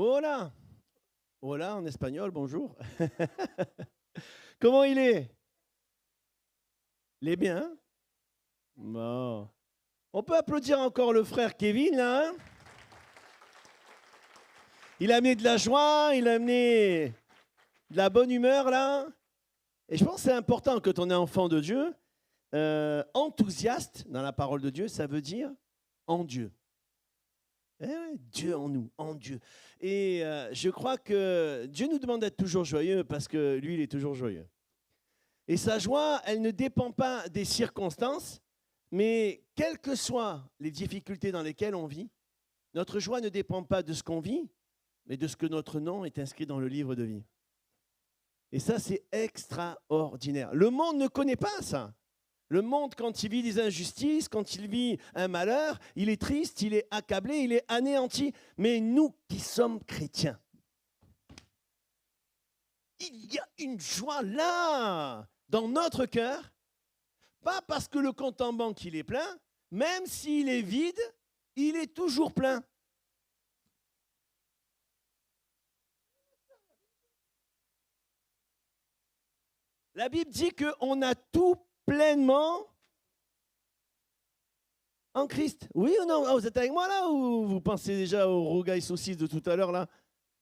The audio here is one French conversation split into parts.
Hola, hola en espagnol, bonjour. Comment il est? Il est bien? Bon. On peut applaudir encore le frère Kevin, là, hein? Il a amené de la joie, il a amené de la bonne humeur, là. Et je pense que c'est important quand on est enfant de Dieu. Enthousiaste dans la parole de Dieu, ça veut dire en Dieu. Eh ouais, Dieu en nous, en Dieu. Et je crois que Dieu nous demande d'être toujours joyeux parce que lui, il est toujours joyeux. Et sa joie, elle ne dépend pas des circonstances, mais quelles que soient les difficultés dans lesquelles on vit, notre joie ne dépend pas de ce qu'on vit, mais de ce que notre nom est inscrit dans le livre de vie. Et ça, c'est extraordinaire. Le monde ne connaît pas ça. Le monde, quand il vit des injustices, quand il vit un malheur, il est triste, il est accablé, il est anéanti. Mais nous qui sommes chrétiens, il y a une joie là, dans notre cœur, pas parce que le compte en banque il est plein, même s'il est vide, il est toujours plein. La Bible dit qu'on a tout pleinement en Christ. Oui ou non? Ah, vous êtes avec moi là ou vous pensez déjà au rogaille saucisse de tout à l'heure là?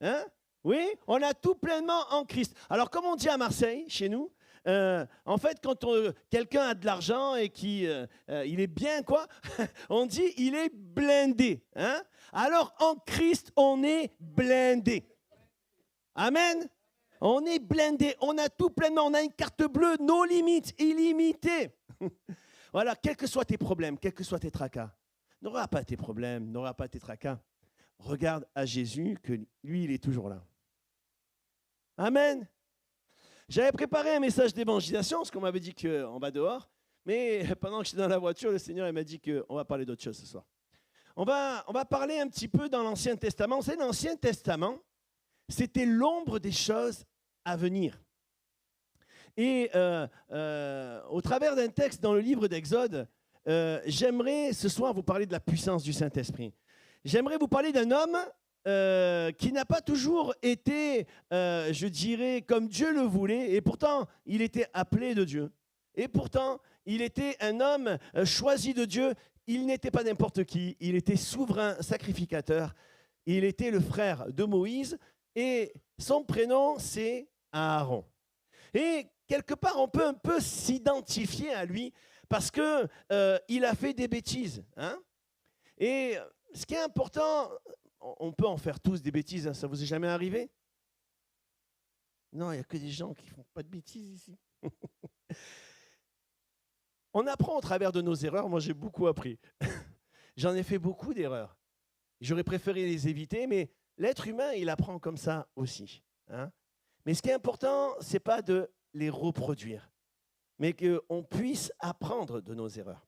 Hein? Oui, on a tout pleinement en Christ. Alors, comme on dit à Marseille, chez nous, en fait, quand quelqu'un a de l'argent et qu'il il est bien, quoi, on dit il est blindé. Hein? Alors, en Christ, on est blindé. Amen. On est blindé, on a tout pleinement, on a une carte bleue, nos limites, illimitées. Voilà, quels que soient tes problèmes, quels que soient tes tracas, n'aura pas tes problèmes, n'aura pas tes tracas. Regarde à Jésus, que lui, il est toujours là. Amen. J'avais préparé un message d'évangélisation, parce qu'on m'avait dit qu'on va dehors, mais pendant que j'étais dans la voiture, le Seigneur il m'a dit qu'on va parler d'autre chose ce soir. On va parler un petit peu dans l'Ancien Testament. Vous savez, l'Ancien Testament, c'était l'ombre des choses à venir. Et au travers d'un texte dans le livre d'Exode, j'aimerais ce soir vous parler de la puissance du Saint-Esprit. J'aimerais vous parler d'un homme qui n'a pas toujours été, je dirais, comme Dieu le voulait, et pourtant, il était appelé de Dieu. Et pourtant, il était un homme choisi de Dieu. Il n'était pas n'importe qui, il était souverain sacrificateur. Il était le frère de Moïse, et son prénom, c'est Aaron. Et quelque part, on peut un peu s'identifier à lui parce qu'il a fait des bêtises. Hein? Et ce qui est important, on peut en faire tous des bêtises, hein, ça vous est jamais arrivé? Non, il n'y a que des gens qui ne font pas de bêtises ici. On apprend au travers de nos erreurs, moi j'ai beaucoup appris. J'en ai fait beaucoup d'erreurs. J'aurais préféré les éviter, mais l'être humain, il apprend comme ça aussi. Hein? Mais ce qui est important, ce n'est pas de les reproduire, mais qu'on puisse apprendre de nos erreurs.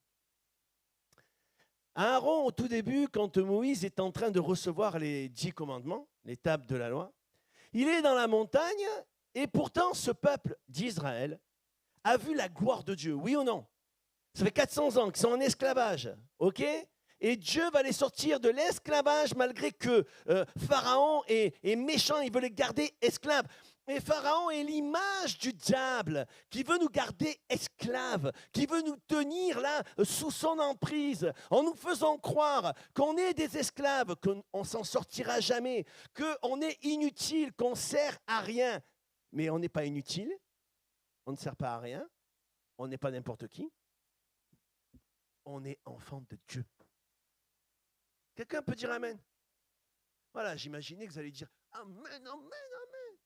Aaron, au tout début, quand Moïse est en train de recevoir les 10 commandements, les tables de la loi, il est dans la montagne et pourtant ce peuple d'Israël a vu la gloire de Dieu, oui ou non? Ça fait 400 ans qu'ils sont en esclavage, ok? Et Dieu va les sortir de l'esclavage malgré que Pharaon est méchant, il veut les garder esclaves. Mais Pharaon est l'image du diable qui veut nous garder esclaves, qui veut nous tenir là sous son emprise, en nous faisant croire qu'on est des esclaves, qu'on ne s'en sortira jamais, qu'on est inutile, qu'on ne sert à rien. Mais on n'est pas inutile, on ne sert pas à rien, on n'est pas n'importe qui, on est enfant de Dieu. Quelqu'un peut dire Amen? Voilà, j'imaginais que vous allez dire Amen, Amen, Amen.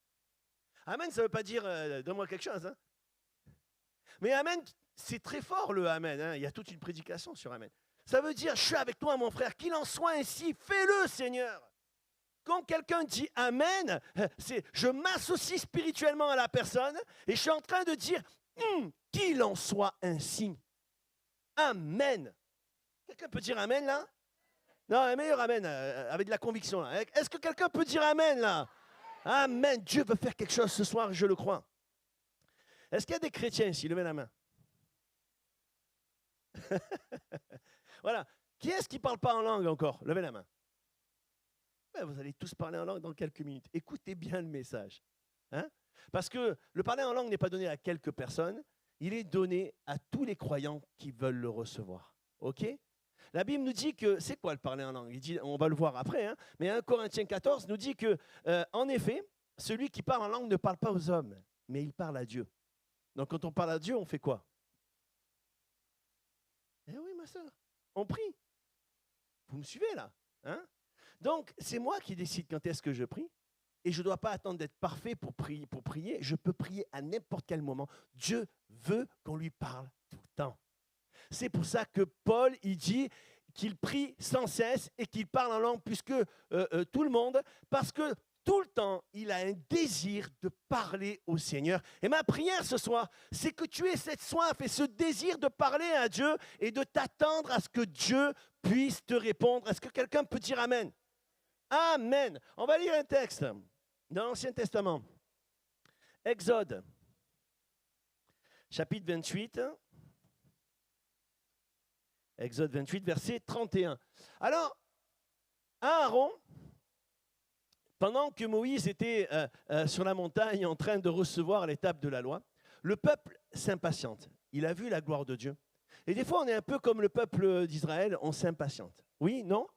Amen, ça ne veut pas dire donne-moi quelque chose. Hein. Mais Amen, c'est très fort le Amen. Hein. Il y a toute une prédication sur Amen. Ça veut dire je suis avec toi, mon frère. Qu'il en soit ainsi, fais-le, Seigneur. Quand quelqu'un dit Amen, c'est je m'associe spirituellement à la personne et je suis en train de dire qu'il en soit ainsi. Amen. Quelqu'un peut dire Amen là? Non, un meilleur Amen, avec de la conviction. Là. Est-ce que quelqu'un peut dire Amen là? Amen. Dieu veut faire quelque chose ce soir, je le crois. Est-ce qu'il y a des chrétiens ici? Levez la main. Voilà. Qui est-ce qui ne parle pas en langue encore? Levez la main. Ben, vous allez tous parler en langue dans quelques minutes. Écoutez bien le message. Hein? Parce que le parler en langue n'est pas donné à quelques personnes, il est donné à tous les croyants qui veulent le recevoir. OK? La Bible nous dit que, c'est quoi le parler en langue? Il dit, on va le voir après, hein? Mais 1 Corinthiens 14 nous dit que, en effet, celui qui parle en langue ne parle pas aux hommes, mais il parle à Dieu. Donc quand on parle à Dieu, on fait quoi? Eh oui, ma soeur, on prie. Vous me suivez là? Hein? Donc, c'est moi qui décide quand est-ce que je prie. Et je ne dois pas attendre d'être parfait pour prier. Je peux prier à n'importe quel moment. Dieu veut qu'on lui parle tout le temps. C'est pour ça que Paul, il dit qu'il prie sans cesse et qu'il parle en langue plus que tout le monde, parce que tout le temps, il a un désir de parler au Seigneur. Et ma prière ce soir, c'est que tu aies cette soif et ce désir de parler à Dieu et de t'attendre à ce que Dieu puisse te répondre. Est-ce que quelqu'un peut dire Amen? Amen. On va lire un texte dans l'Ancien Testament. Exode, chapitre 28. Exode 28, verset 31. Alors, Aaron, pendant que Moïse était sur la montagne en train de recevoir l'étape de la loi, le peuple s'impatiente. Il a vu la gloire de Dieu. Et des fois, on est un peu comme le peuple d'Israël, on s'impatiente. Oui, non?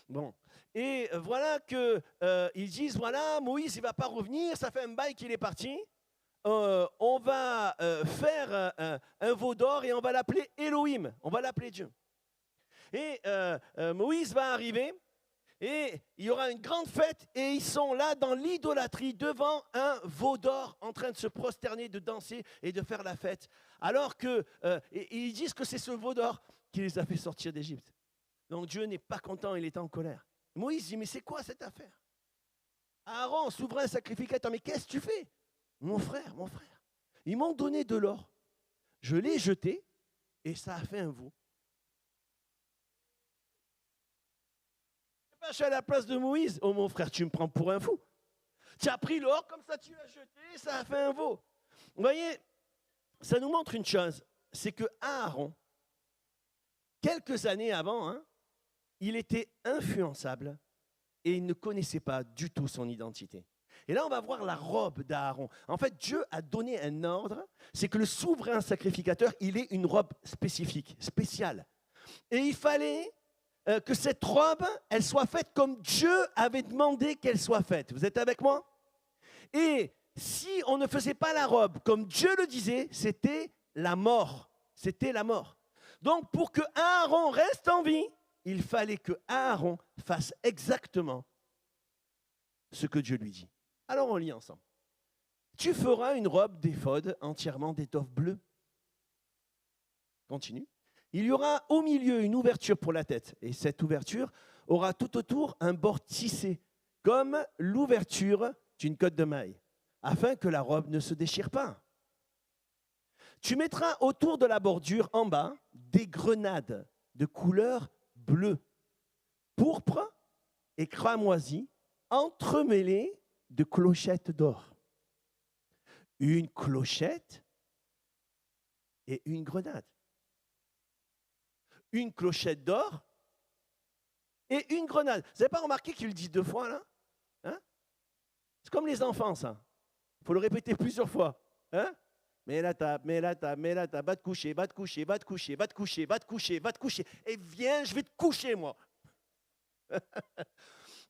Bon. Et voilà qu'ils disent, voilà, Moïse, il ne va pas revenir, ça fait un bail qu'il est parti. On va faire un veau d'or et on va l'appeler Elohim, on va l'appeler Dieu. Et Moïse va arriver et il y aura une grande fête et ils sont là dans l'idolâtrie devant un veau d'or en train de se prosterner, de danser et de faire la fête. Alors ils disent que c'est ce veau d'or qui les a fait sortir d'Égypte. Donc Dieu n'est pas content, il est en colère. Moïse dit, mais c'est quoi cette affaire? Aaron, souverain sacrificateur, mais qu'est-ce que tu fais? Mon frère, ils m'ont donné de l'or. Je l'ai jeté et ça a fait un veau. Je suis à la place de Moïse. Oh mon frère, tu me prends pour un fou. Tu as pris l'or, comme ça tu l'as jeté, ça a fait un veau. Vous voyez, ça nous montre une chose, c'est que Aaron, quelques années avant, il était influençable et il ne connaissait pas du tout son identité. Et là, on va voir la robe d'Aaron. En fait, Dieu a donné un ordre, c'est que le souverain sacrificateur, il ait une robe spécifique, spéciale. Et il fallait que cette robe, elle soit faite comme Dieu avait demandé qu'elle soit faite. Vous êtes avec moi? Et si on ne faisait pas la robe comme Dieu le disait, c'était la mort. C'était la mort. Donc, pour que Aaron reste en vie, il fallait que Aaron fasse exactement ce que Dieu lui dit. Alors on lit ensemble. Tu feras une robe d'éphod entièrement d'étoffe bleue. Continue. Il y aura au milieu une ouverture pour la tête. Et cette ouverture aura tout autour un bord tissé, comme l'ouverture d'une cotte de maille, afin que la robe ne se déchire pas. Tu mettras autour de la bordure en bas des grenades de couleur bleue, pourpre et cramoisie, entremêlées de clochettes d'or. Une clochette et une grenade. Une clochette d'or et une grenade. Vous n'avez pas remarqué qu'il le dit 2 fois là? C'est comme les enfants, ça. Il faut le répéter plusieurs fois. Mets la table, va te coucher, va te coucher, va te coucher, va te coucher, va te coucher, va te coucher. Et viens, je vais te coucher, moi.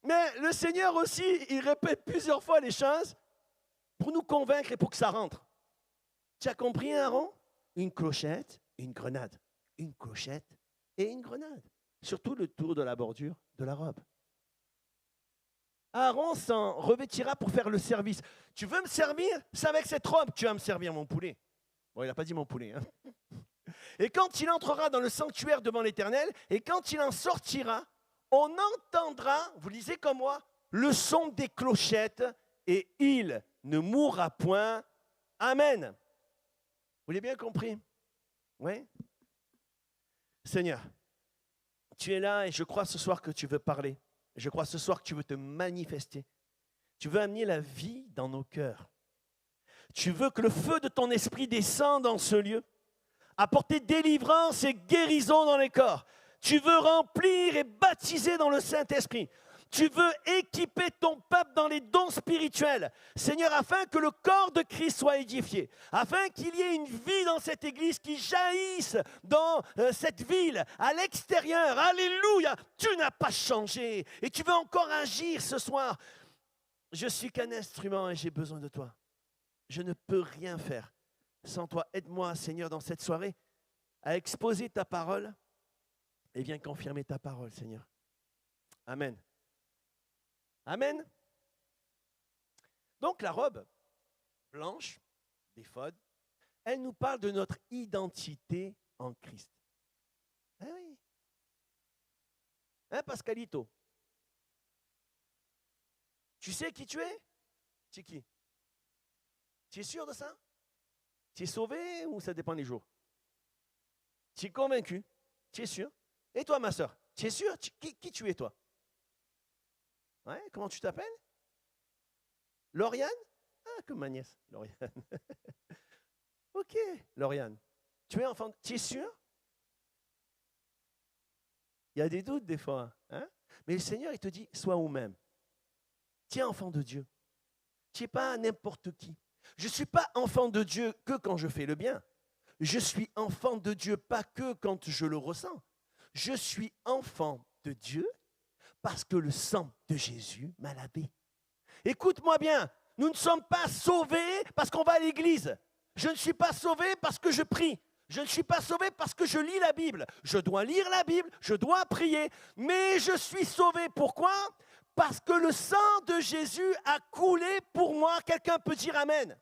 Mais le Seigneur aussi, il répète plusieurs fois les choses pour nous convaincre et pour que ça rentre. Tu as compris, Aaron? Une clochette, une grenade. Une clochette et une grenade. Surtout le tour de la bordure de la robe. Aaron s'en revêtira pour faire le service. Tu veux me servir? C'est avec cette robe que tu vas me servir, mon poulet. Bon, il n'a pas dit mon poulet. Et quand il entrera dans le sanctuaire devant l'Éternel, et quand il en sortira, on entendra, vous lisez comme moi, le son des clochettes, et il ne mourra point. Amen. Vous l'avez bien compris? Oui? Seigneur, tu es là et je crois ce soir que tu veux parler. Je crois ce soir que tu veux te manifester. Tu veux amener la vie dans nos cœurs. Tu veux que le feu de ton esprit descende dans ce lieu, apporter délivrance et guérison dans les corps. Tu veux remplir et baptiser dans le Saint-Esprit. Tu veux équiper ton peuple dans les dons spirituels, Seigneur, afin que le corps de Christ soit édifié, afin qu'il y ait une vie dans cette église qui jaillisse dans cette ville, à l'extérieur. Alléluia, tu n'as pas changé et tu veux encore agir ce soir. Je suis qu'un instrument et j'ai besoin de toi. Je ne peux rien faire sans toi. Aide-moi, Seigneur, dans cette soirée, à exposer ta parole et viens confirmer ta parole, Seigneur. Amen. Amen. Donc la robe blanche, d'éphod, elle nous parle de notre identité en Christ. Ah oui. Hein, Pascalito? Tu sais qui tu es? Tu es qui? Tu es sûr de ça? Tu es sauvé ou ça dépend des jours? Tu es convaincu? Tu es sûr? Et toi, ma soeur, tu es sûr? Qui tu es, toi? Ouais, comment tu t'appelles? Lauriane? Ah, comme ma nièce, Lauriane. Ok, Lauriane. Tu es enfant, tu es sûr? Il y a des doutes des fois, hein? Mais le Seigneur, il te dit, sois vous-même. Tu es enfant de Dieu. Tu n'es pas n'importe qui. Je ne suis pas enfant de Dieu que quand je fais le bien. Je suis enfant de Dieu pas que quand je le ressens. Je suis enfant de Dieu parce que le sang de Jésus m'a lavé. Écoute-moi bien, nous ne sommes pas sauvés parce qu'on va à l'église. Je ne suis pas sauvé parce que je prie. Je ne suis pas sauvé parce que je lis la Bible. Je dois lire la Bible, je dois prier, mais je suis sauvé. Pourquoi? Parce que le sang de Jésus a coulé pour moi. Quelqu'un peut dire Amen.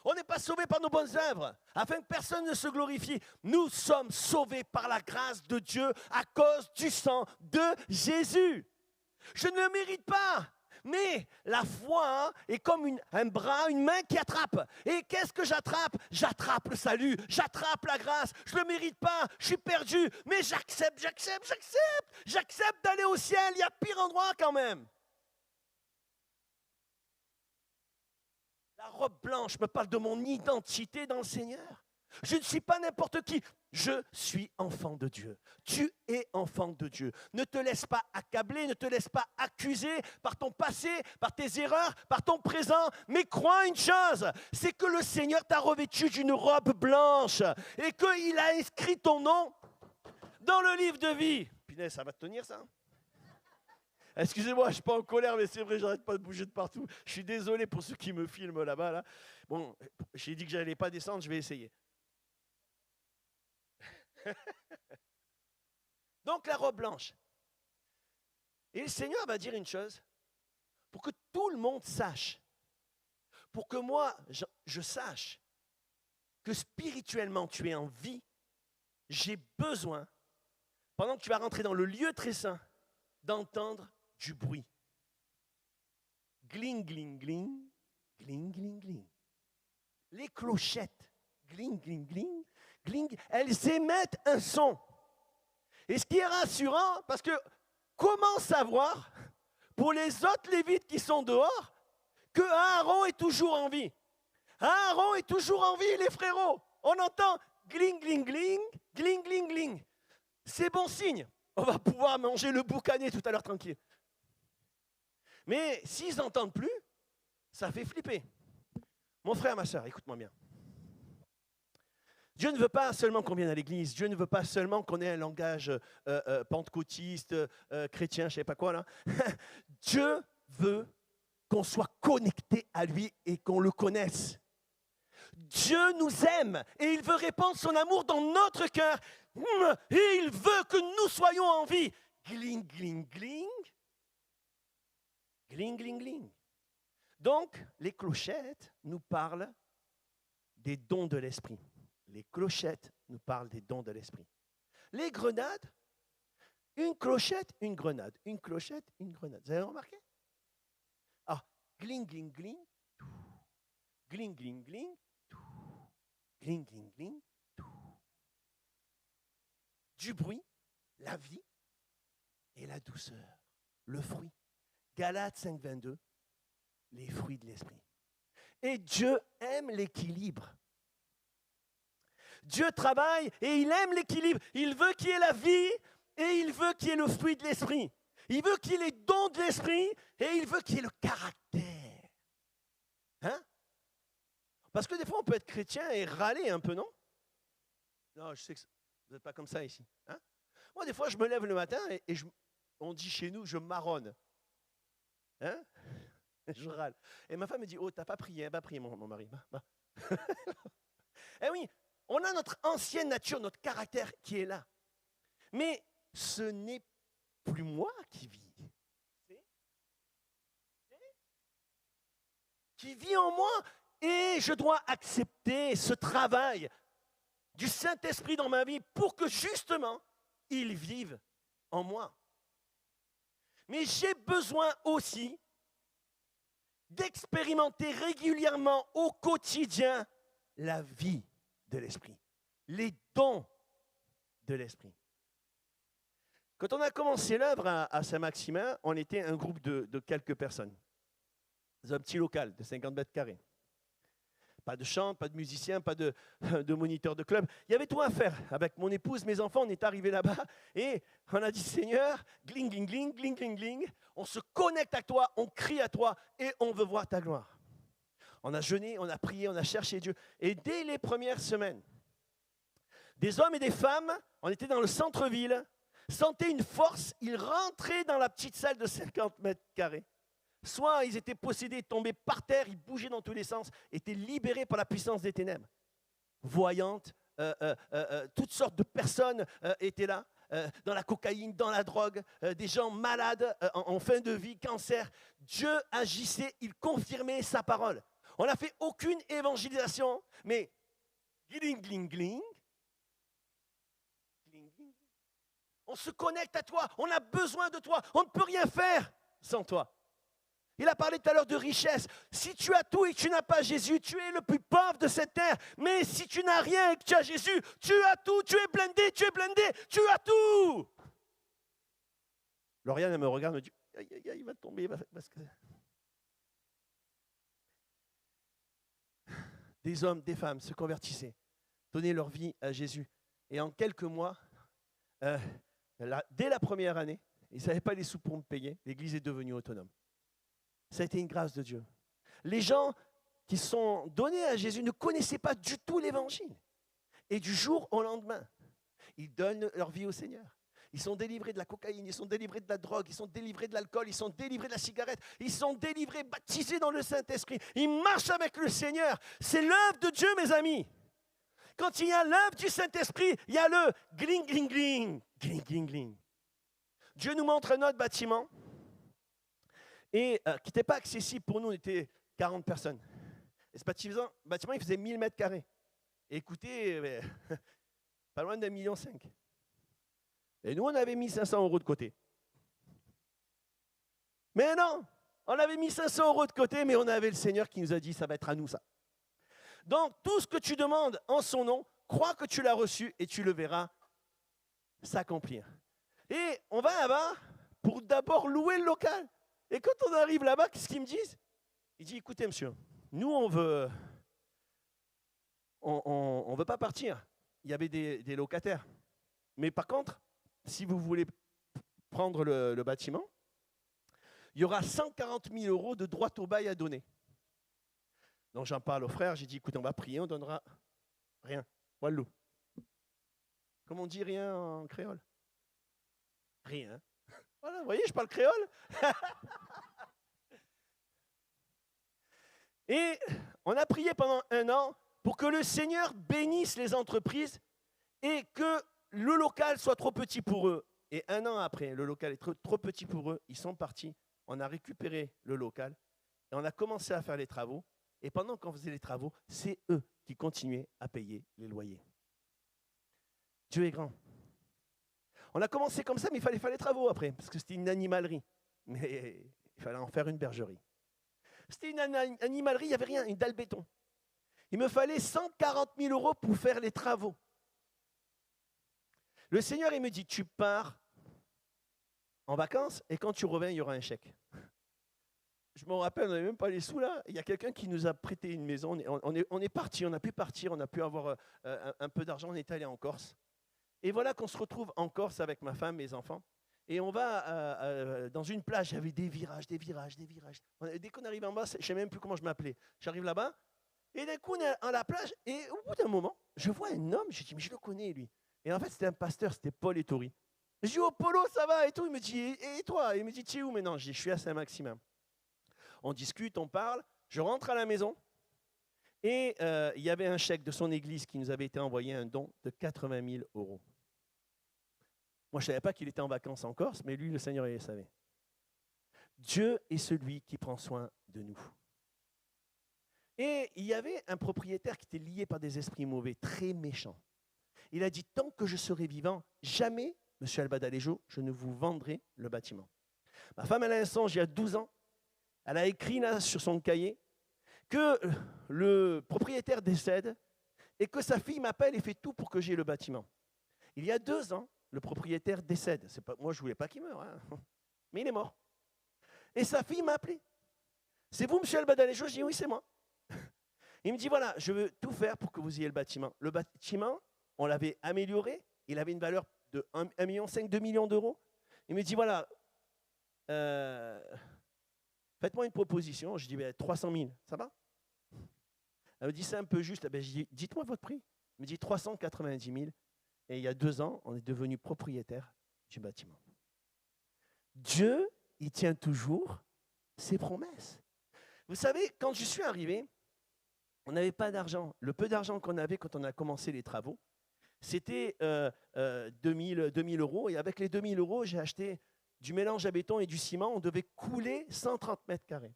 On n'est pas sauvé par nos bonnes œuvres, afin que personne ne se glorifie. Nous sommes sauvés par la grâce de Dieu à cause du sang de Jésus. Je ne le mérite pas. Mais la foi est comme un bras, une main qui attrape. Et qu'est-ce que j'attrape? J'attrape le salut, j'attrape la grâce. Je ne le mérite pas, je suis perdu. Mais j'accepte d'aller au ciel. Il y a pire endroit quand même. La robe blanche me parle de mon identité dans le Seigneur. Je ne suis pas n'importe qui. Je suis enfant de Dieu. Tu es enfant de Dieu. Ne te laisse pas accabler, ne te laisse pas accuser par ton passé, par tes erreurs, par ton présent. Mais crois une chose, c'est que le Seigneur t'a revêtu d'une robe blanche et qu'il a inscrit ton nom dans le livre de vie. Punaise, ça va te tenir ça? Excusez-moi, je ne suis pas en colère, mais c'est vrai, j'arrête pas de bouger de partout. Je suis désolé pour ceux qui me filment là-bas. Là. Bon, j'ai dit que je n'allais pas descendre, je vais essayer. Donc la robe blanche. Et le Seigneur va dire une chose, pour que tout le monde sache, pour que moi, je sache que spirituellement tu es en vie, j'ai besoin, pendant que tu vas rentrer dans le lieu très saint, d'entendre du bruit. Gling, gling, gling, gling, gling, gling. Les clochettes, gling, gling, gling, gling, elles émettent un son. Et ce qui est rassurant, parce que comment savoir, pour les autres Lévites qui sont dehors, que Aaron est toujours en vie? Aaron est toujours en vie, les frérots. On entend gling, gling, gling, gling, gling, gling. C'est bon signe. On va pouvoir manger le boucané tout à l'heure tranquille. Mais s'ils n'entendent plus, ça fait flipper. Mon frère, ma soeur, écoute-moi bien. Dieu ne veut pas seulement qu'on vienne à l'église. Dieu ne veut pas seulement qu'on ait un langage pentecôtiste, chrétien, je ne sais pas quoi là. Dieu veut qu'on soit connecté à lui et qu'on le connaisse. Dieu nous aime et il veut répandre son amour dans notre cœur. Et il veut que nous soyons en vie. Gling, gling, gling. Gling, gling, gling. Donc, les clochettes nous parlent des dons de l'esprit. Les clochettes nous parlent des dons de l'esprit. Les grenades, une clochette, une grenade. Une clochette, une grenade. Vous avez remarqué? Ah, gling, gling, gling. Gling, gling, gling. Gling, gling, gling. Du bruit, la vie et la douceur. Le fruit. Galates 5, 22. Les fruits de l'esprit. Et Dieu aime l'équilibre. Dieu travaille et il aime l'équilibre. Il veut qu'il y ait la vie et il veut qu'il y ait le fruit de l'esprit. Il veut qu'il ait les dons de l'esprit et il veut qu'il ait le caractère. Hein? Parce que des fois, on peut être chrétien et râler un peu, non? Non, je sais que vous n'êtes pas comme ça ici. Hein? Moi, des fois, je me lève le matin et on dit chez nous, je marronne. Hein? Je râle. Et ma femme me dit, oh, t'as pas prié, mon mari. Bah. Eh oui, on a notre ancienne nature, notre caractère qui est là. Mais ce n'est plus moi qui vis. Qui vit en moi. Et je dois accepter ce travail du Saint-Esprit dans ma vie pour que justement, il vive en moi. Mais j'ai besoin aussi d'expérimenter régulièrement au quotidien la vie de l'Esprit, les dons de l'Esprit. Quand on a commencé l'œuvre à Saint-Maximin, on était un groupe de quelques personnes. Dans un petit local de 50 mètres carrés. Pas de chant, pas de musicien, pas de moniteur de club. Il y avait tout à faire. Avec mon épouse, mes enfants, on est arrivés là-bas et on a dit, Seigneur, gling, gling, gling, gling, gling, gling, on se connecte à toi, on crie à toi et on veut voir ta gloire. On a jeûné, on a prié, on a cherché Dieu. Et dès les premières semaines, des hommes et des femmes, on était dans le centre-ville, sentaient une force, ils rentraient dans la petite salle de 50 mètres carrés. Soit ils étaient possédés, tombés par terre, ils bougeaient dans tous les sens, étaient libérés par la puissance des ténèbres. Voyantes, toutes sortes de personnes étaient là, dans la cocaïne, dans la drogue, des gens malades en fin de vie, cancer. Dieu agissait, il confirmait sa parole. On n'a fait aucune évangélisation, mais gling, gling, gling, gling, gling. On se connecte à toi, on a besoin de toi, on ne peut rien faire sans toi. Il a parlé tout à l'heure de richesse. Si tu as tout et que tu n'as pas Jésus, tu es le plus pauvre de cette terre. Mais si tu n'as rien et que tu as Jésus, tu as tout, tu es blindé, tu as tout. Lauriane, elle me regarde, me dit, aïe, aïe, aïe, il va tomber. Parce que... Des hommes, des femmes se convertissaient, donnaient leur vie à Jésus. Et en quelques mois, dès la première année, ils ne savaient pas les sous pour me payer, l'Église est devenue autonome. Ça a été une grâce de Dieu. Les gens qui sont donnés à Jésus ne connaissaient pas du tout l'Évangile. Et du jour au lendemain, ils donnent leur vie au Seigneur. Ils sont délivrés de la cocaïne, ils sont délivrés de la drogue, ils sont délivrés de l'alcool, ils sont délivrés de la cigarette, ils sont délivrés, baptisés dans le Saint-Esprit. Ils marchent avec le Seigneur. C'est l'œuvre de Dieu, mes amis. Quand il y a l'œuvre du Saint-Esprit, il y a le gling, gling, gling, gling, gling, gling. Dieu nous montre un autre bâtiment. Et qui n'était pas accessible pour nous, on était 40 personnes. Et ce bâtiment, il faisait 1000 mètres carrés. Et écoutez, pas loin d'1,5 million. Et nous, on avait mis 500 € de côté. Mais non, on avait mis 500 € de côté, mais on avait le Seigneur qui nous a dit, ça va être à nous ça. Donc, tout ce que tu demandes en son nom, crois que tu l'as reçu et tu le verras s'accomplir. Et on va là-bas pour d'abord louer le local. Et quand on arrive là-bas, qu'est-ce qu'ils me disent? Ils disent, écoutez, monsieur, nous, on veut pas partir. Il y avait des locataires. Mais par contre, si vous voulez prendre le bâtiment, il y aura 140 000 € de droit au bail à donner. Donc, j'en parle aux frères. J'ai dit, écoutez, on va prier, on donnera rien. Wallou. Comment on dit rien en créole? Rien. Voilà, vous voyez, je parle créole. Et on a prié pendant 1 an pour que le Seigneur bénisse les entreprises et que le local soit trop petit pour eux. Et 1 an après, le local est trop petit pour eux. Ils sont partis. On a récupéré le local et on a commencé à faire les travaux. Et pendant qu'on faisait les travaux, c'est eux qui continuaient à payer les loyers. Dieu est grand. On a commencé comme ça, mais il fallait faire les travaux après, parce que c'était une animalerie. Mais il fallait en faire une bergerie. C'était une animalerie, il n'y avait rien, une dalle béton. Il me fallait 140 000 € pour faire les travaux. Le Seigneur, il me dit, tu pars en vacances et quand tu reviens, il y aura un chèque. Je me rappelle, on n'avait même pas les sous là. Il y a quelqu'un qui nous a prêté une maison. On est parti, on a pu partir, on a pu avoir un peu d'argent, on est allé en Corse. Et voilà qu'on se retrouve en Corse avec ma femme, mes enfants. et on va dans une plage. Il y avait des virages, des virages, des virages. Dès qu'on arrive en bas, je ne sais même plus comment je m'appelais. J'arrive là-bas, et d'un coup, on est à la plage, et au bout d'un moment, je vois un homme, je dis, mais je le connais, lui. Et en fait, c'était un pasteur, c'était Paul Ettori. Je dis, oh, Polo, ça va et tout. Il me dit, et toi? Il me dit, tu es où maintenant? Je dis, je suis à Saint-Maximin. On discute, on parle. Je rentre à la maison. Et il y avait un chèque de son église qui nous avait été envoyé, un don de 80 000 euros. Moi, je ne savais pas qu'il était en vacances en Corse, mais lui, le Seigneur, il le savait. Dieu est celui qui prend soin de nous. Et il y avait un propriétaire qui était lié par des esprits mauvais, très méchants. Il a dit, tant que je serai vivant, jamais, monsieur Albadalejo, je ne vous vendrai le bâtiment. Ma femme, elle a un songe il y a 12 ans. Elle a écrit là sur son cahier que le propriétaire décède et que sa fille m'appelle et fait tout pour que j'aie le bâtiment. Il y a 2 ans, le propriétaire décède. C'est pas, moi, je ne voulais pas qu'il meure, hein, mais il est mort. Et sa fille m'a appelé. C'est vous, monsieur Albadalejo? Je dis, oui, c'est moi. Il me dit, voilà, je veux tout faire pour que vous ayez le bâtiment. Le bâtiment, on l'avait amélioré. Il avait une valeur de 1,5 million, 2 millions d'euros. Il me dit, voilà, faites-moi une proposition. Je dis, 300 000, ça va? Elle me dit, c'est un peu juste. Je dis, dites-moi votre prix. Il me dit, 390 000. Et il y a 2 ans, on est devenu propriétaire du bâtiment. Dieu, il tient toujours ses promesses. Vous savez, quand je suis arrivé, on n'avait pas d'argent. Le peu d'argent qu'on avait quand on a commencé les travaux, c'était 2 000 euros. Et avec les 2 000 euros, j'ai acheté du mélange à béton et du ciment. On devait couler 130 mètres carrés.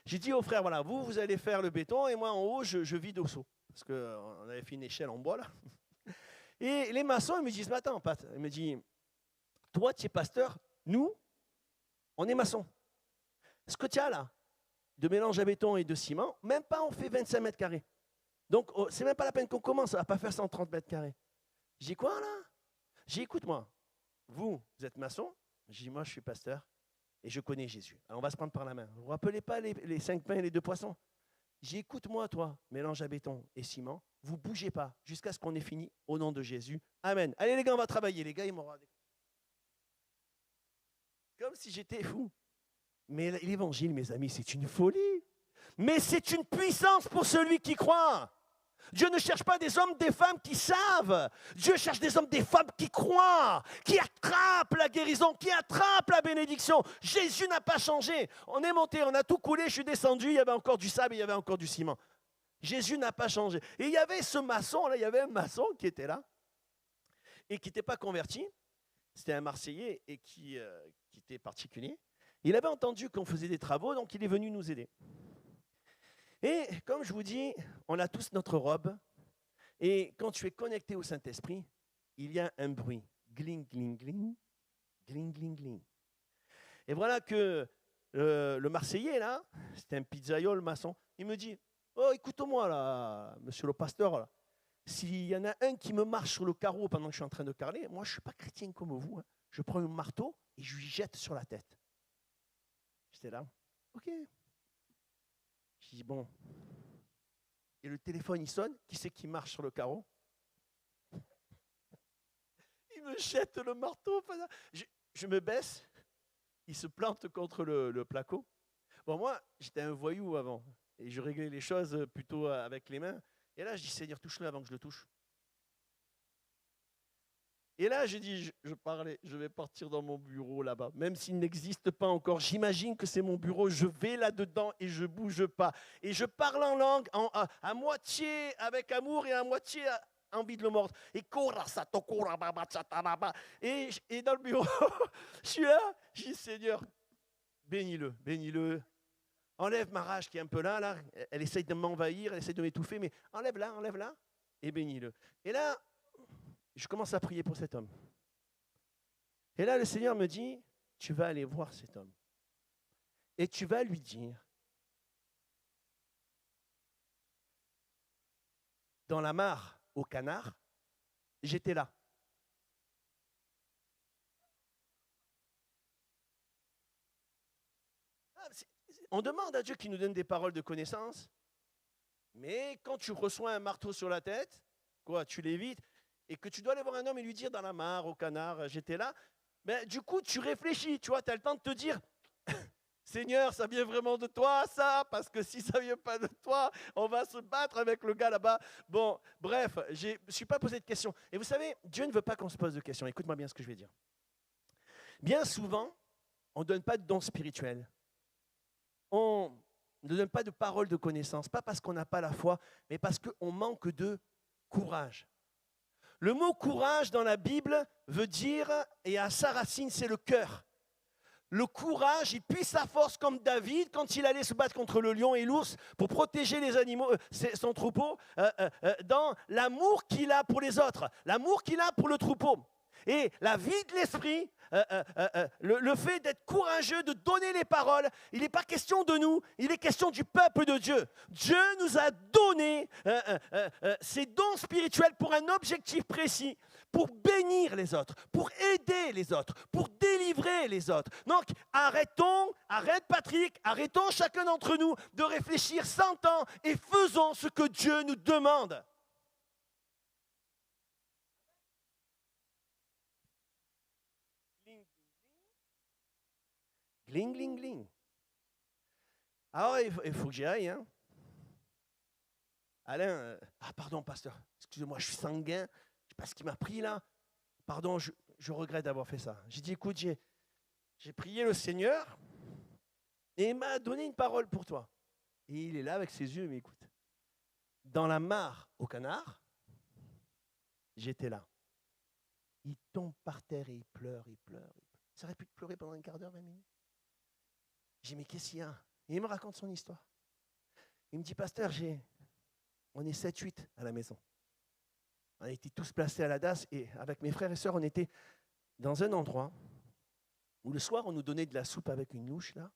J'ai dit aux frères, voilà, vous allez faire le béton et moi, en haut, je vide au seau. Parce qu'on avait fait une échelle en bois, là. Et les maçons, ils me disent, mais attends, Pat, ils me disent, toi, tu es pasteur, nous, on est maçons. Ce que tu as là, de mélange à béton et de ciment, même pas on fait 25 mètres carrés. Donc, c'est même pas la peine qu'on commence à ne pas faire 130 mètres carrés. J'ai dit, quoi là? J'ai dit, écoute-moi, vous êtes maçon? J'ai dit, moi, je suis pasteur et je connais Jésus. Alors, on va se prendre par la main. Vous ne vous rappelez pas les 5 pains et les 2 poissons? J'ai dit, écoute-moi, toi, mélange à béton et ciment, vous ne bougez pas jusqu'à ce qu'on ait fini au nom de Jésus. Amen. Allez, les gars, on va travailler. Les gars, ils m'ont regardé. Comme si j'étais fou. Mais l'évangile, mes amis, c'est une folie. Mais c'est une puissance pour celui qui croit. Dieu ne cherche pas des hommes, des femmes qui savent. Dieu cherche des hommes, des femmes qui croient, qui attrapent la guérison, qui attrapent la bénédiction. Jésus n'a pas changé. On est monté, on a tout coulé, je suis descendu, il y avait encore du sable, il y avait encore du ciment. Jésus n'a pas changé. Et il y avait ce maçon, là, il y avait un maçon qui était là et qui n'était pas converti. C'était un Marseillais et qui était particulier. Il avait entendu qu'on faisait des travaux, donc il est venu nous aider. Et comme je vous dis, on a tous notre robe. Et quand tu es connecté au Saint-Esprit, il y a un bruit. Gling, gling, gling. Gling, gling, gling. Et voilà que le Marseillais, là, c'était un pizzaiolo, maçon, il me dit, oh, écoute-moi, là, monsieur le pasteur, là, s'il y en a un qui me marche sur le carreau pendant que je suis en train de parler, moi, je ne suis pas chrétien comme vous. Hein. Je prends un marteau et je lui jette sur la tête. J'étais là, ok. Je dis, bon. Et le téléphone, il sonne. Qui c'est qui marche sur le carreau? Il me jette le marteau. Je me baisse. Il se plante contre le placo. Bon, moi, j'étais un voyou avant. Et je réglais les choses plutôt avec les mains. Et là, je dis, Seigneur, touche-le avant que je le touche. Et là, j'ai dit, je parlais, je vais partir dans mon bureau là-bas, même s'il n'existe pas encore. J'imagine que c'est mon bureau, je vais là-dedans et je ne bouge pas. Et je parle en langue, à moitié avec amour et à moitié envie de le mordre. Et dans le bureau, je suis là, je dis, Seigneur, bénis-le, bénis-le. Enlève ma rage qui est un peu là, elle essaye de m'envahir, elle essaye de m'étouffer, mais enlève-la, et bénis-le. Et là, je commence à prier pour cet homme. Et là, le Seigneur me dit, tu vas aller voir cet homme. Et tu vas lui dire, dans la mare au canard, j'étais là. On demande à Dieu qu'il nous donne des paroles de connaissance, mais quand tu reçois un marteau sur la tête, quoi, tu l'évites, et que tu dois aller voir un homme et lui dire dans la mare, au canard, j'étais là, Mais du coup, tu réfléchis, tu vois, tu as le temps de te dire, Seigneur, ça vient vraiment de toi, ça, parce que si ça ne vient pas de toi, on va se battre avec le gars là-bas. Bon, bref, je ne me suis pas posé de questions. Et vous savez, Dieu ne veut pas qu'on se pose de questions. Écoute-moi bien ce que je vais dire. Bien souvent, on ne donne pas de dons spirituels. On ne donne pas de paroles de connaissance, pas parce qu'on n'a pas la foi, mais parce qu'on manque de courage. Le mot courage dans la Bible veut dire, et à sa racine, c'est le cœur. Le courage, il puise sa force comme David quand il allait se battre contre le lion et l'ours pour protéger les animaux, son troupeau, dans l'amour qu'il a pour les autres, l'amour qu'il a pour le troupeau. Et la vie de l'esprit, le fait d'être courageux, de donner les paroles, il n'est pas question de nous, il est question du peuple de Dieu. Dieu nous a donné ces dons spirituels pour un objectif précis, pour bénir les autres, pour aider les autres, pour délivrer les autres. Donc, arrête Patrick, arrêtons chacun d'entre nous de réfléchir 100 ans et faisons ce que Dieu nous demande. Gling, gling, gling. Alors, il faut que j'y aille. Hein. Alain, pardon, pasteur, excusez-moi, je suis sanguin. Je ne sais pas ce qui m'a pris là. Pardon, je regrette d'avoir fait ça. J'ai dit, écoute, j'ai prié le Seigneur et il m'a donné une parole pour toi. Et il est là avec ses yeux, mais écoute. Dans la mare au canard, j'étais là. Il tombe par terre et il pleure, il pleure. Ça aurait pu pleurer pendant un quart d'heure, 20 minutes. J'ai dit, mais qu'est-ce qu'il y a? Et il me raconte son histoire. Il me dit, pasteur, on est 7-8 à la maison. On a été tous placés à la DAS et avec mes frères et sœurs, on était dans un endroit où le soir, on nous donnait de la soupe avec une louche, là.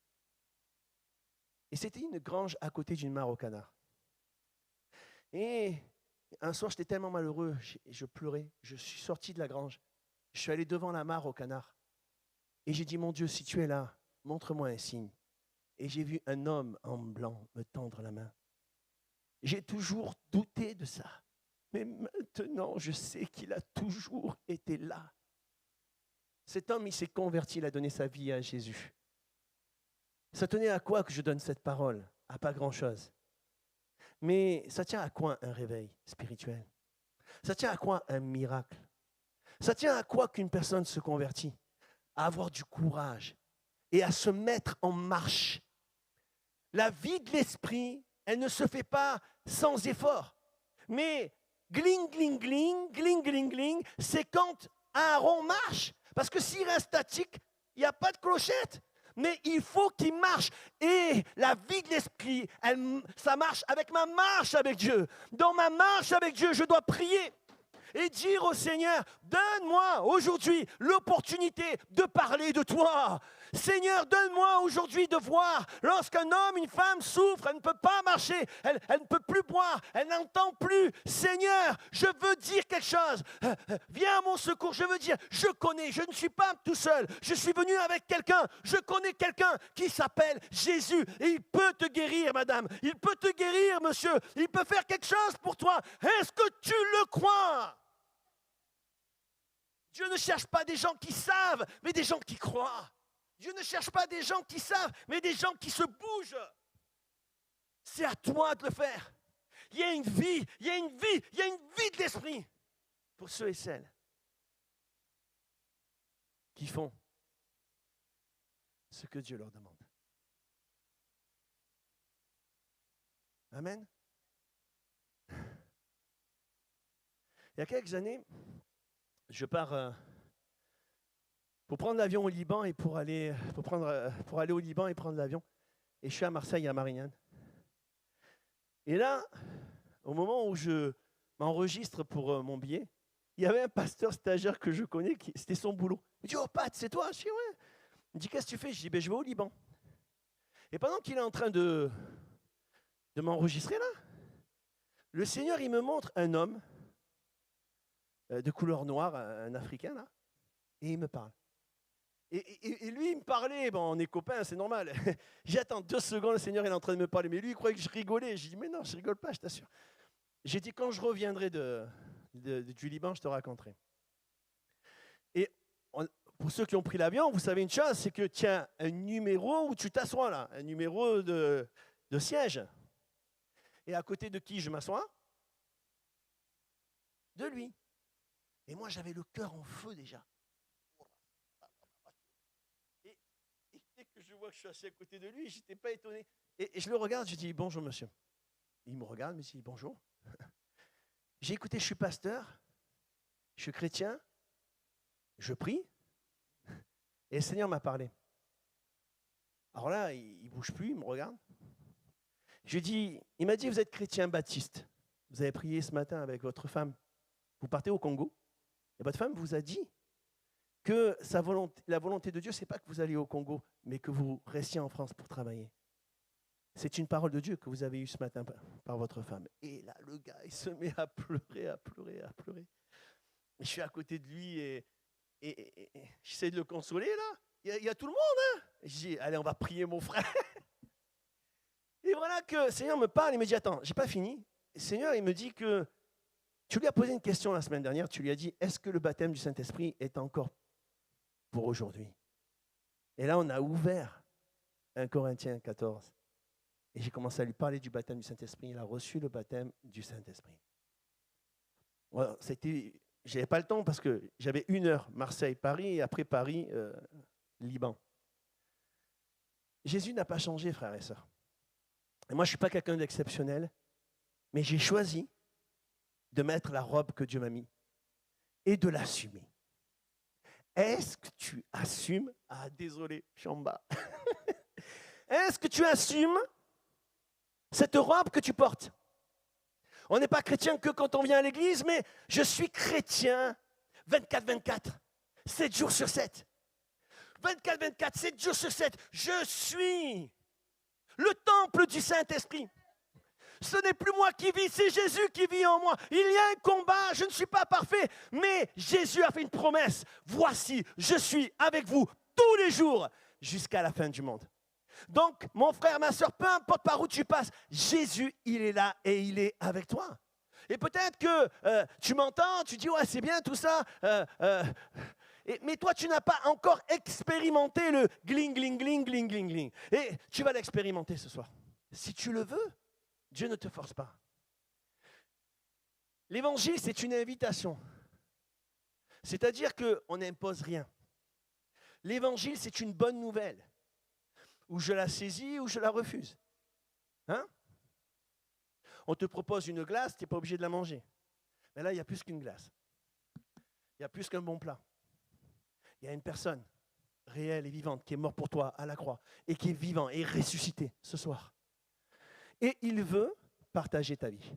Et c'était une grange à côté d'une mare au canard. Et un soir, j'étais tellement malheureux, je pleurais. Je suis sorti de la grange. Je suis allé devant la mare au canard. Et j'ai dit, mon Dieu, si tu es là, montre-moi un signe. Et j'ai vu un homme en blanc me tendre la main. J'ai toujours douté de ça. Mais maintenant, je sais qu'il a toujours été là. Cet homme, il s'est converti, il a donné sa vie à Jésus. Ça tenait à quoi que je donne cette parole? À pas grand-chose. Mais ça tient à quoi un réveil spirituel? Ça tient à quoi un miracle? Ça tient à quoi qu'une personne se convertit? À avoir du courage et à se mettre en marche. La vie de l'esprit, elle ne se fait pas sans effort. Mais gling, gling, gling, gling, gling, gling, c'est quand Aaron marche. Parce que s'il reste statique, il n'y a pas de clochette. Mais il faut qu'il marche. Et la vie de l'esprit, ça marche avec ma marche avec Dieu. Dans ma marche avec Dieu, je dois prier et dire au Seigneur, donne-moi aujourd'hui l'opportunité de parler de toi. Seigneur, donne-moi aujourd'hui de voir lorsqu'un homme, une femme souffre, elle ne peut pas marcher, elle ne peut plus boire, elle n'entend plus. Seigneur, je veux dire quelque chose. Viens à mon secours, je veux dire, je connais, je ne suis pas tout seul. Je suis venu avec quelqu'un, je connais quelqu'un qui s'appelle Jésus et il peut te guérir, madame. Il peut te guérir, monsieur. Il peut faire quelque chose pour toi. Est-ce que tu le crois? Dieu ne cherche pas des gens qui savent, mais des gens qui croient. Dieu ne cherche pas des gens qui savent, mais des gens qui se bougent. C'est à toi de le faire. Il y a une vie, il y a une vie, il y a une vie de l'esprit pour ceux et celles qui font ce que Dieu leur demande. Amen. Il y a quelques années, je pars pour prendre l'avion au Liban et pour aller au Liban et prendre l'avion. Et je suis à Marseille, à Marignane. Et là, au moment où je m'enregistre pour mon billet, il y avait un pasteur stagiaire que je connais, c'était son boulot. Il me dit, oh Pat, c'est toi? Je dis, ouais. Il me dit, qu'est-ce que tu fais? Je dis, je vais au Liban. Et pendant qu'il est en train de m'enregistrer là, le Seigneur, il me montre un homme de couleur noire, un Africain là, et il me parle. Et lui, il me parlait, bon, on est copains, c'est normal. J'attends 2 secondes, le Seigneur est en train de me parler. Mais lui, il croyait que je rigolais. J'ai dit, mais non, je ne rigole pas, je t'assure. J'ai dit, quand je reviendrai du Liban, je te raconterai. Et pour ceux qui ont pris l'avion, vous savez une chose, c'est que tu as un numéro où tu t'assois là, un numéro de siège. Et à côté de qui je m'assois? De lui. Et moi, j'avais le cœur en feu déjà. Et dès que je vois que je suis assis à côté de lui, je n'étais pas étonné. Et je le regarde, je dis bonjour monsieur. Il me regarde, me dit bonjour. J'ai écouté, je suis pasteur, je suis chrétien, je prie, et le Seigneur m'a parlé. Alors là, il ne bouge plus, il me regarde. Il m'a dit, vous êtes chrétien baptiste. Vous avez prié ce matin avec votre femme. Vous partez au Congo. Et votre femme vous a dit que la volonté de Dieu, ce n'est pas que vous alliez au Congo, mais que vous restiez en France pour travailler. C'est une parole de Dieu que vous avez eue ce matin par votre femme. Et là, le gars, il se met à pleurer, à pleurer, à pleurer. Je suis à côté de lui et j'essaie de le consoler, là. Il y a tout le monde, hein. Je dis, allez, on va prier mon frère. Et voilà que le Seigneur me parle, il me dit, attends, j'ai pas fini. Le Seigneur, il me dit que tu lui as posé une question la semaine dernière, tu lui as dit, est-ce que le baptême du Saint-Esprit est encore pour aujourd'hui? Et là, on a ouvert 1 Corinthiens 14. Et j'ai commencé à lui parler du baptême du Saint-Esprit. Il a reçu le baptême du Saint-Esprit. Voilà, je n'avais pas le temps parce que j'avais 1 heure Marseille-Paris et après Paris, Liban. Jésus n'a pas changé, frères et sœurs. Et moi, je ne suis pas quelqu'un d'exceptionnel, mais j'ai choisi de mettre la robe que Dieu m'a mise et de l'assumer. Est-ce que tu assumes? Ah, désolé, je suis en bas. Est-ce que tu assumes cette robe que tu portes? On n'est pas chrétien que quand on vient à l'église, mais je suis chrétien 24-24, 7 jours sur 7. 24-24, 7 jours sur 7, je suis le temple du Saint-Esprit. Ce n'est plus moi qui vis, c'est Jésus qui vit en moi. Il y a un combat, je ne suis pas parfait, mais Jésus a fait une promesse. Voici, je suis avec vous tous les jours jusqu'à la fin du monde. Donc, mon frère, ma soeur, peu importe par où tu passes, Jésus, il est là et il est avec toi. Et peut-être que tu m'entends, tu dis, ouais, c'est bien tout ça, mais toi, tu n'as pas encore expérimenté le gling, gling, gling, gling, gling, gling. Et tu vas l'expérimenter ce soir. Si tu le veux, Dieu ne te force pas. L'évangile, c'est une invitation. C'est-à-dire qu'on n'impose rien. L'évangile, c'est une bonne nouvelle. Ou je la saisis ou je la refuse. Hein? On te propose une glace, tu n'es pas obligé de la manger. Mais là, il y a plus qu'une glace. Il y a plus qu'un bon plat. Il y a une personne réelle et vivante qui est morte pour toi à la croix et qui est vivant et ressuscité ce soir. Et il veut partager ta vie.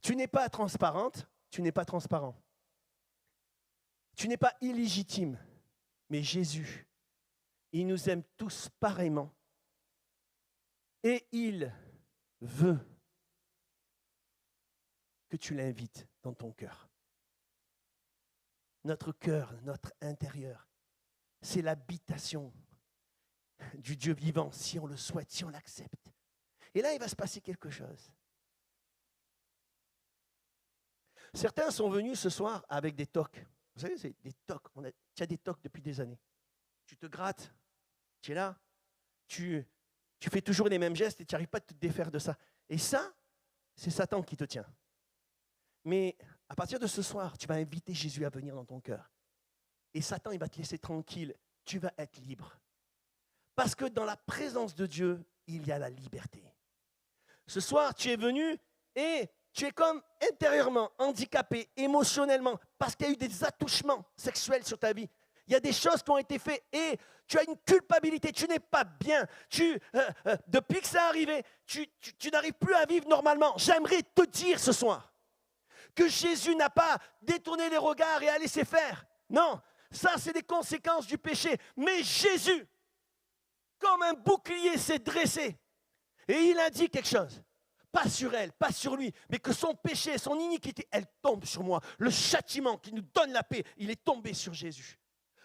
Tu n'es pas transparente, tu n'es pas transparent. Tu n'es pas illégitime, mais Jésus, il nous aime tous pareillement. Et il veut que tu l'invites dans ton cœur. Notre cœur, notre intérieur, c'est l'habitation du Dieu vivant, si on le souhaite, si on l'accepte. Et là, il va se passer quelque chose. Certains sont venus ce soir avec des tocs. Vous savez, c'est des tocs. Tu as des tocs depuis des années. Tu te grattes, tu es là, tu fais toujours les mêmes gestes et tu n'arrives pas à te défaire de ça. Et ça, c'est Satan qui te tient. Mais à partir de ce soir, tu vas inviter Jésus à venir dans ton cœur. Et Satan, il va te laisser tranquille. Tu vas être libre. Parce que dans la présence de Dieu, il y a la liberté. Ce soir, tu es venu et tu es comme intérieurement handicapé, émotionnellement, parce qu'il y a eu des attouchements sexuels sur ta vie. Il y a des choses qui ont été faites et tu as une culpabilité, tu n'es pas bien. Depuis que ça est arrivé, tu n'arrives plus à vivre normalement. J'aimerais te dire ce soir que Jésus n'a pas détourné les regards et a laissé faire. Non, ça c'est des conséquences du péché. Mais Jésus, comme un bouclier, s'est dressé. Et il a dit quelque chose. Pas sur elle, pas sur lui, mais que son péché, son iniquité, elle tombe sur moi. Le châtiment qui nous donne la paix, il est tombé sur Jésus.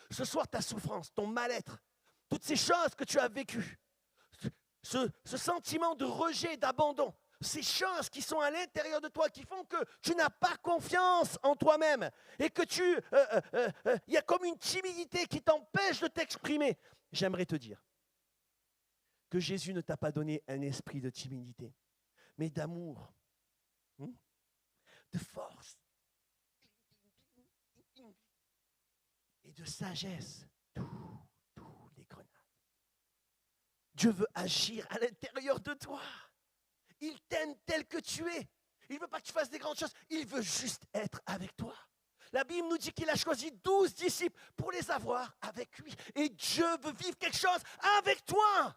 Ce soir, ta souffrance, ton mal-être, toutes ces choses que tu as vécues, ce sentiment de rejet, d'abandon, ces choses qui sont à l'intérieur de toi, qui font que tu n'as pas confiance en toi-même et que il y a comme une timidité qui t'empêche de t'exprimer. J'aimerais te dire que Jésus ne t'a pas donné un esprit de timidité, mais d'amour, de force et de sagesse. Tous les grenades. Dieu veut agir à l'intérieur de toi. Il t'aime tel que tu es. Il ne veut pas que tu fasses des grandes choses. Il veut juste être avec toi. La Bible nous dit qu'il a choisi 12 disciples pour les avoir avec lui. Et Dieu veut vivre quelque chose avec toi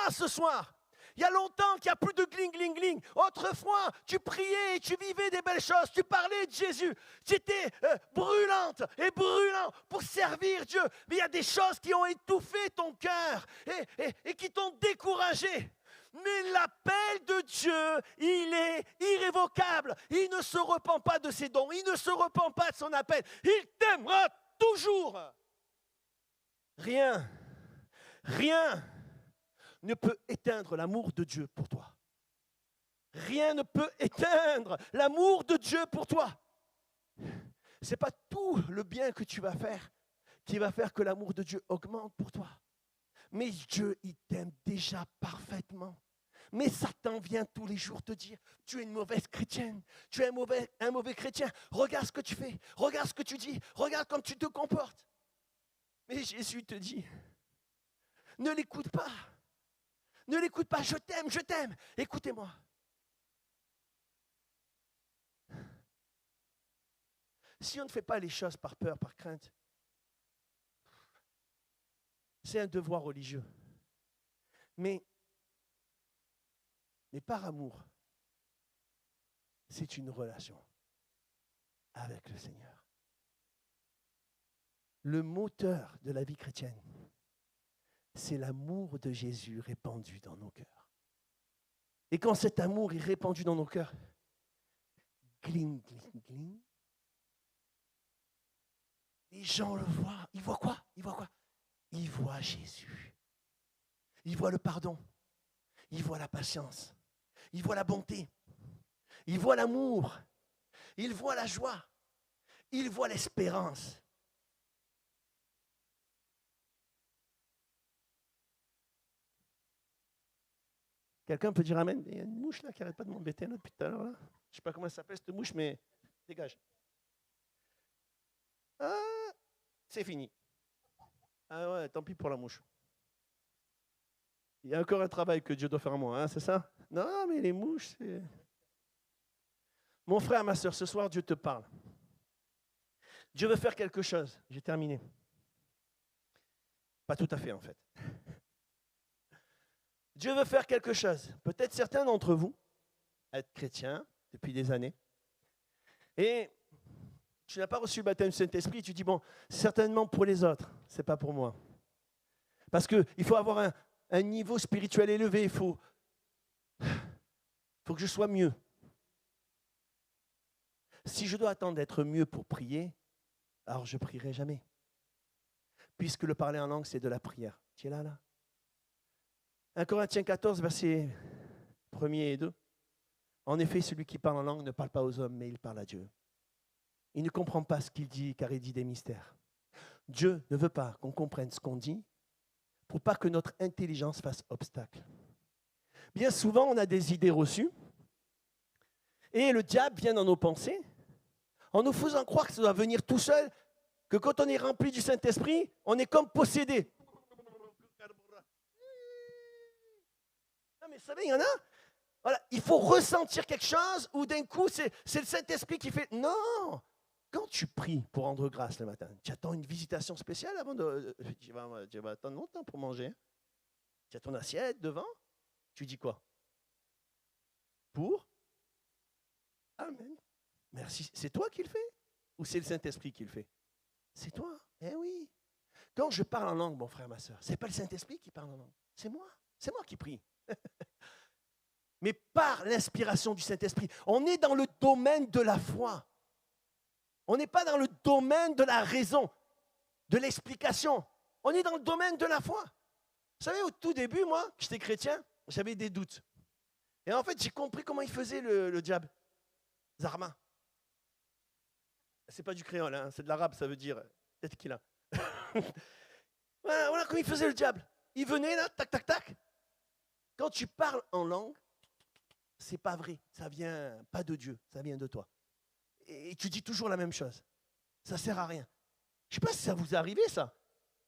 ce soir. Il y a longtemps qu'il n'y a plus de gling, gling, gling. Autrefois, tu priais et tu vivais des belles choses. Tu parlais de Jésus. Tu étais brûlante et brûlant pour servir Dieu. Mais il y a des choses qui ont étouffé ton cœur et qui t'ont découragé. Mais l'appel de Dieu, il est irrévocable. Il ne se repent pas de ses dons. Il ne se repent pas de son appel. Il t'aimera toujours. Rien ne peut éteindre l'amour de Dieu pour toi. Rien ne peut éteindre l'amour de Dieu pour toi. Ce n'est pas tout le bien que tu vas faire qui va faire que l'amour de Dieu augmente pour toi. Mais Dieu, il t'aime déjà parfaitement. Mais Satan vient tous les jours te dire, tu es une mauvaise chrétienne, tu es un mauvais chrétien. Regarde ce que tu fais, regarde ce que tu dis, regarde comme tu te comportes. Mais Jésus te dit, ne l'écoute pas. Ne l'écoute pas, je t'aime. Écoutez-moi. Si on ne fait pas les choses par peur, par crainte, c'est un devoir religieux. Mais par amour, c'est une relation avec le Seigneur. Le moteur de la vie chrétienne, c'est l'amour de Jésus répandu dans nos cœurs. Et quand cet amour est répandu dans nos cœurs, gling, gling, gling, les gens le voient. Ils voient quoi? Ils voient Jésus. Ils voient le pardon. Ils voient la patience. Ils voient la bonté. Ils voient l'amour. Ils voient la joie. Ils voient l'espérance. Quelqu'un peut dire amen? Il y a une mouche là qui n'arrête pas de m'embêter là, depuis tout à l'heure. Là. Je ne sais pas comment elle s'appelle cette mouche, mais dégage. Ah, c'est fini. Ah ouais, tant pis pour la mouche. Il y a encore un travail que Dieu doit faire à moi, hein, c'est ça? Non, mais les mouches, c'est... Mon frère, ma soeur, ce soir, Dieu te parle. Dieu veut faire quelque chose. J'ai terminé. Pas tout à fait, en fait. Dieu veut faire quelque chose. Peut-être certains d'entre vous, être chrétiens depuis des années, et tu n'as pas reçu le baptême du Saint-Esprit, et tu dis, bon, certainement pour les autres, ce n'est pas pour moi. Parce qu'il faut avoir un niveau spirituel élevé, il faut que je sois mieux. Si je dois attendre d'être mieux pour prier, alors je ne prierai jamais. Puisque le parler en langue, c'est de la prière. Tu es là? 1 Corinthiens 14, versets 1er et 2. En effet, celui qui parle en langue ne parle pas aux hommes, mais il parle à Dieu. Il ne comprend pas ce qu'il dit, car il dit des mystères. Dieu ne veut pas qu'on comprenne ce qu'on dit, pour pas que notre intelligence fasse obstacle. Bien souvent, on a des idées reçues, et le diable vient dans nos pensées, en nous faisant croire que ça doit venir tout seul, que quand on est rempli du Saint-Esprit, on est comme possédé. Non, mais vous savez, il y en a. Voilà, il faut ressentir quelque chose, ou d'un coup, c'est le Saint-Esprit qui fait. Non! Quand tu pries pour rendre grâce le matin, tu attends une visitation spéciale avant de... Tu vas attendre longtemps pour manger. Hein? Tu as ton assiette devant. Tu dis quoi? Pour? Amen. Merci. C'est toi qui le fais? Ou c'est le Saint-Esprit qui le fait? C'est toi. Eh oui. Quand je parle en langue, mon frère, ma soeur, ce n'est pas le Saint-Esprit qui parle en langue. C'est moi. C'est moi qui prie. Mais par l'inspiration du Saint-Esprit, on est dans le domaine de la foi. On n'est pas dans le domaine de la raison, de l'explication. On est dans le domaine de la foi. Vous savez, au tout début, moi, j'étais chrétien, j'avais des doutes. Et en fait, j'ai compris comment il faisait le diable. Zarma. C'est pas du créole, hein, c'est de l'arabe, ça veut dire peut-être qu'il a. Voilà comment il faisait le diable. Il venait là, tac, tac, tac. Quand tu parles en langue, c'est pas vrai. Ça vient pas de Dieu, ça vient de toi. Et tu dis toujours la même chose. Ça sert à rien. Je sais pas si ça vous est arrivé, ça.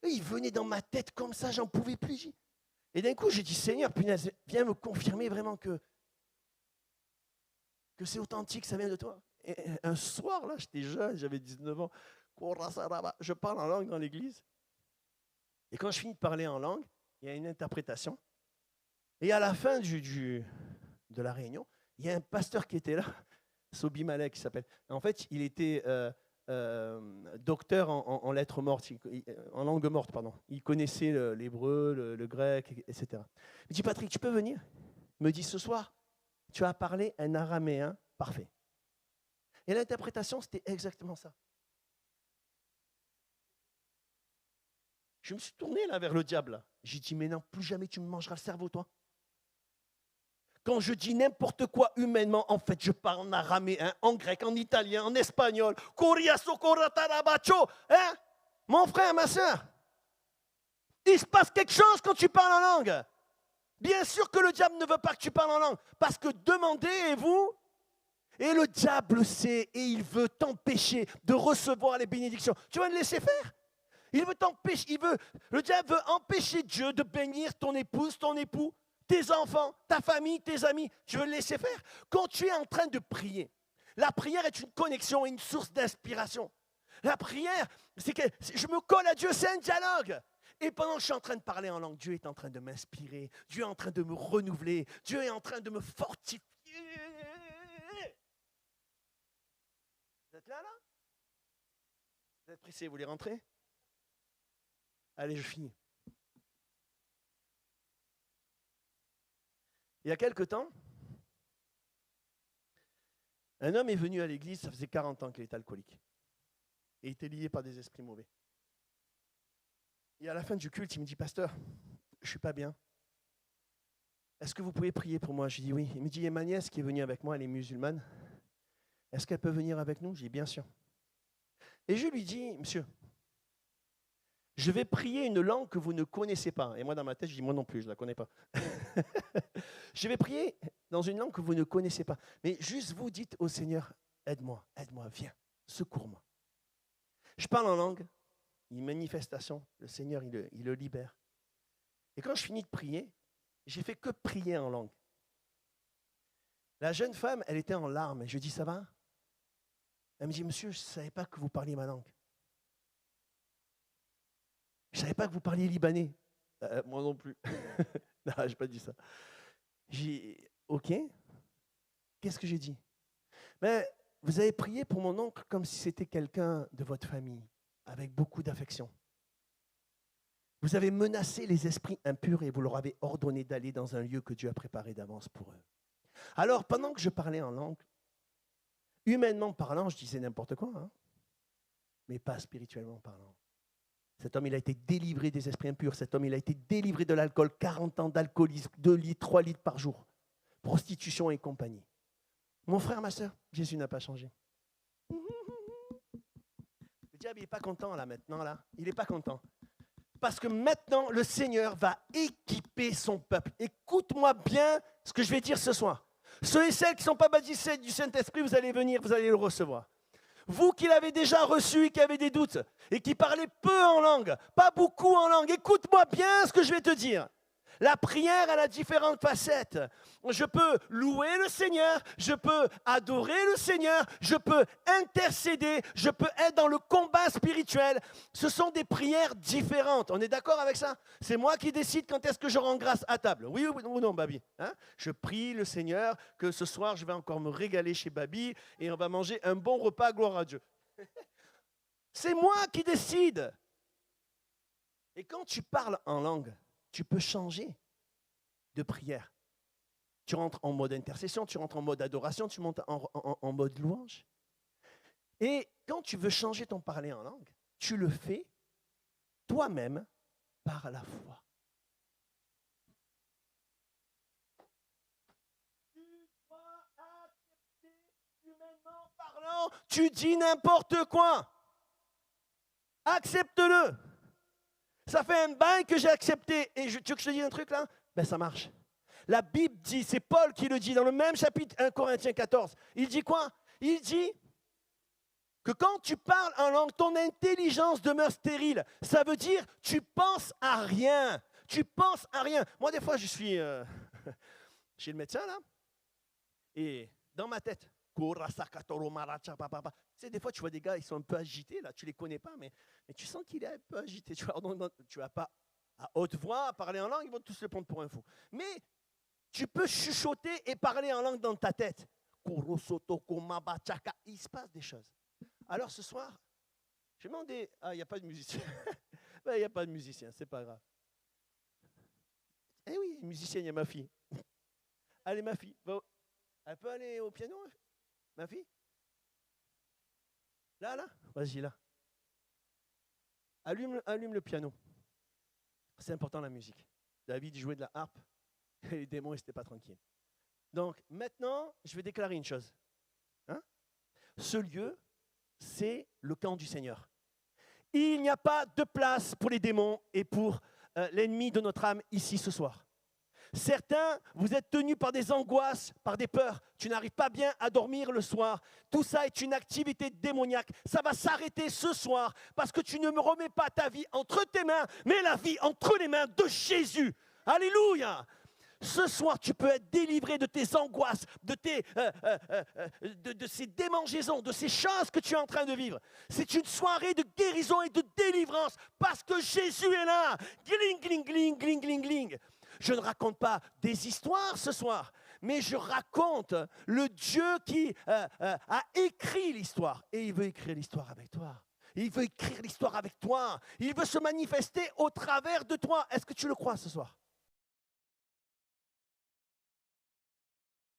Et il venait dans ma tête comme ça, j'en pouvais plus. Et d'un coup, j'ai dit, Seigneur, punaise, viens me confirmer vraiment que c'est authentique, ça vient de toi. Et un soir, là, j'étais jeune, j'avais 19 ans. Je parle en langue dans l'église. Et quand je finis de parler en langue, il y a une interprétation. Et à la fin de la réunion, il y a un pasteur qui était là, Sobi Malek, qui s'appelle. En fait, il était docteur en lettres mortes, en langue morte, pardon. Il connaissait l'hébreu, le grec, etc. Il me dit, Patrick, tu peux venir? Il me dit, ce soir, tu as parlé un araméen parfait. Et l'interprétation, c'était exactement ça. Je me suis tourné là vers le diable. J'ai dit, mais non, plus jamais tu me mangeras le cerveau, toi. Quand je dis n'importe quoi humainement, en fait, je parle en araméen, en grec, en italien, en espagnol. Hein? Mon frère, ma soeur, il se passe quelque chose quand tu parles en langue. Bien sûr que le diable ne veut pas que tu parles en langue, parce que demandez-vous, et le diable sait, et il veut t'empêcher de recevoir les bénédictions. Tu vas le laisser faire. Il veut t'empêcher, le diable veut empêcher Dieu de bénir ton épouse, ton époux, tes enfants, ta famille, tes amis. Tu veux le laisser faire. Quand tu es en train de prier, la prière est une connexion et une source d'inspiration. La prière, c'est que je me colle à Dieu, c'est un dialogue. Et pendant que je suis en train de parler en langue, Dieu est en train de m'inspirer, Dieu est en train de me renouveler, Dieu est en train de me fortifier. Vous êtes là? Vous êtes pressés, vous voulez rentrer? Allez, je finis. Il y a quelque temps, un homme est venu à l'église, ça faisait 40 ans qu'il était alcoolique. Et il était lié par des esprits mauvais. Et à la fin du culte, il me dit, pasteur, je ne suis pas bien. Est-ce que vous pouvez prier pour moi? Je dis oui. Il me dit, il y a ma nièce qui est venue avec moi, elle est musulmane. Est-ce qu'elle peut venir avec nous? Je dis bien sûr. Et je lui dis, monsieur, je vais prier une langue que vous ne connaissez pas. Et moi, dans ma tête, je dis, moi non plus, je ne la connais pas. Je vais prier dans une langue que vous ne connaissez pas. Mais juste vous dites au Seigneur, aide-moi, viens, secours-moi. Je parle en langue, une manifestation, le Seigneur, il le libère. Et quand je finis de prier, j'ai fait que prier en langue. La jeune femme, elle était en larmes. Et je dis, ça va? Elle me dit, monsieur, je ne savais pas que vous parliez ma langue. Je ne savais pas que vous parliez libanais. Moi non plus. Non, je n'ai pas dit ça. J'ai dit, ok. Qu'est-ce que j'ai dit? Mais vous avez prié pour mon oncle comme si c'était quelqu'un de votre famille, avec beaucoup d'affection. Vous avez menacé les esprits impurs et vous leur avez ordonné d'aller dans un lieu que Dieu a préparé d'avance pour eux. Alors, pendant que je parlais en langue, humainement parlant, je disais n'importe quoi, hein, mais pas spirituellement parlant. Cet homme, il a été délivré des esprits impurs. Cet homme, il a été délivré de l'alcool, 40 ans d'alcoolisme, 2 litres, 3 litres par jour, prostitution et compagnie. Mon frère, ma soeur, Jésus n'a pas changé. Le diable, il n'est pas content là maintenant, là. Il n'est pas content. Parce que maintenant, le Seigneur va équiper son peuple. Écoute-moi bien ce que je vais dire ce soir. Ceux et celles qui ne sont pas baptisés du Saint-Esprit, vous allez venir, vous allez le recevoir. Vous qui l'avez déjà reçu et qui avez des doutes et qui parlez peu en langue, pas beaucoup en langue, écoute-moi bien ce que je vais te dire. La prière, elle a différentes facettes. Je peux louer le Seigneur, je peux adorer le Seigneur, je peux intercéder, je peux être dans le combat spirituel. Ce sont des prières différentes. On est d'accord avec ça? C'est moi qui décide quand est-ce que je rends grâce à table. Oui ou non, Babi? Hein? Je prie le Seigneur que ce soir, je vais encore me régaler chez Babi et on va manger un bon repas, gloire à Dieu. C'est moi qui décide. Et quand tu parles en langue, tu peux changer de prière. Tu rentres en mode intercession, tu rentres en mode adoration, tu montes en mode louange. Et quand tu veux changer ton parler en langue, tu le fais toi-même par la foi. non, tu dis n'importe quoi. Accepte-le. Ça fait un bail que j'ai accepté. Et tu veux que je te dise un truc là? Ben ça marche. La Bible dit, c'est Paul qui le dit dans le même chapitre 1 Corinthiens 14. Il dit quoi? Il dit que quand tu parles en langue, ton intelligence demeure stérile. Ça veut dire tu penses à rien. Tu penses à rien. Moi, des fois, je suis chez le médecin, là, et dans ma tête, tu sais, des fois, tu vois des gars, ils sont un peu agités, là, tu les connais pas, mais tu sens qu'il est un peu agité. Tu vas pas à haute voix parler en langue, ils vont tous le prendre pour un fou. Mais tu peux chuchoter et parler en langue dans ta tête. Il se passe des choses. Alors ce soir, j'ai demandé... Ah, il n'y a pas de musicien. Il n'y a pas de musicien, c'est pas grave. Eh oui, musicienne, il y a ma fille. Allez, ma fille. Elle peut aller au piano, ma fille? Là? Vas-y, là. Allume le piano. C'est important, la musique. David jouait de la harpe et les démons, ils n'étaient pas tranquilles. Donc, maintenant, je vais déclarer une chose. Hein? Ce lieu, c'est le camp du Seigneur. Il n'y a pas de place pour les démons et pour l'ennemi de notre âme ici ce soir. Certains, vous êtes tenus par des angoisses, par des peurs. Tu n'arrives pas bien à dormir le soir. Tout ça est une activité démoniaque. Ça va s'arrêter ce soir parce que tu ne me remets pas ta vie entre tes mains, mais la vie entre les mains de Jésus. Alléluia! Ce soir, tu peux être délivré de tes angoisses, de ces démangeaisons, de ces choses que tu es en train de vivre. C'est une soirée de guérison et de délivrance parce que Jésus est là. Gling, gling, gling, gling, gling, gling. Je ne raconte pas des histoires ce soir, mais je raconte le Dieu qui a écrit l'histoire. Et il veut écrire l'histoire avec toi. Il veut écrire l'histoire avec toi. Il veut se manifester au travers de toi. Est-ce que tu le crois ce soir?